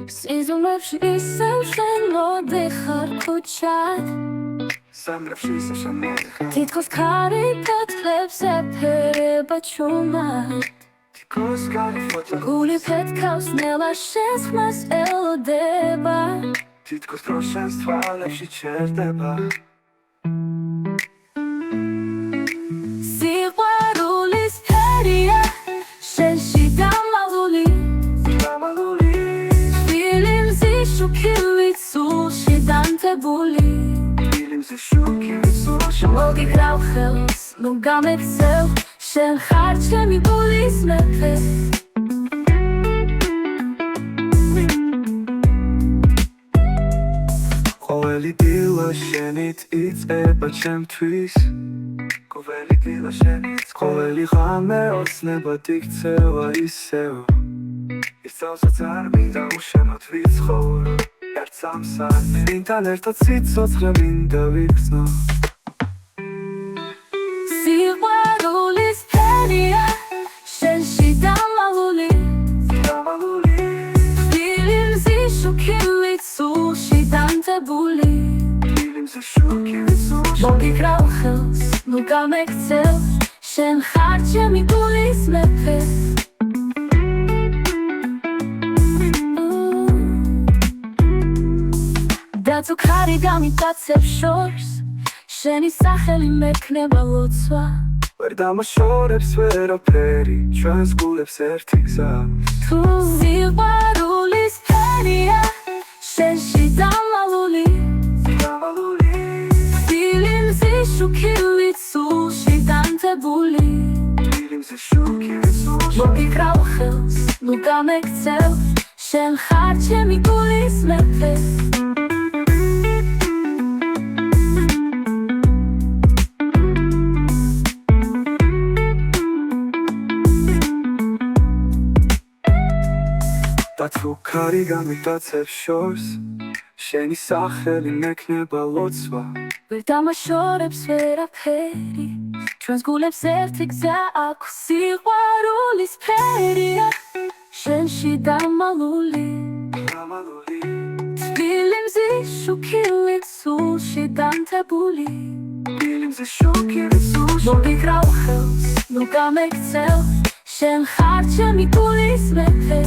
Sizumevši isem šenlode harkučat Titkus kari petlebs epereba čumat Guli petkaus nelašesmas elodeba Titkus prošenstva lepši čerdeba Siqvarulis peria Shenshida maluli Mogi krauchels, nu gamek sev Shen harchemi bulis mepe Qoveli dila shenit იწება ჩემთვის Qoveli dila shenit Qoveli ღამე ოცნებად იქცევა ისევ Ისწავსაც არ მინდა უშენოდ ვიცხოვრო Ერთს ამსარნი ვინთან ერთად სიცოცხლე მინდა ვიგრძნო Siqvarulis peria Shenshi dammaluli Dilimzi shukivit sushi dantebuli Mogi krauchels, nu gamek sev Shen harchemi bulis mepe Dazu kari გამიტაცებ შორს შენი სახელი მექნება ლოცვა ვერ დამაშორებს ვერაფერი ჩვენს გულებს ერთი გზა თუ სიყვარულის ფერია შენში დამალული დილიმზე შუქივით სულში დანთებული მოგიკრავ ხელს ნუ გამექცევ შენ ხარ ჩემი გულის მეფე და თუ ქარი გამიტაცებ შორს შენი სახელი მექნება ლოცვა ვერ დამაშორებს ვერაფერი ჩვენს გულებს ერთი გზა აქვს სიყვარულის ფერია შენში დამალული თბილიმზე შუქივით სულში დანთებული მოგიკრავ ხელს ნუ გამექცევ შენ ხარ ჩემი გულის მეფე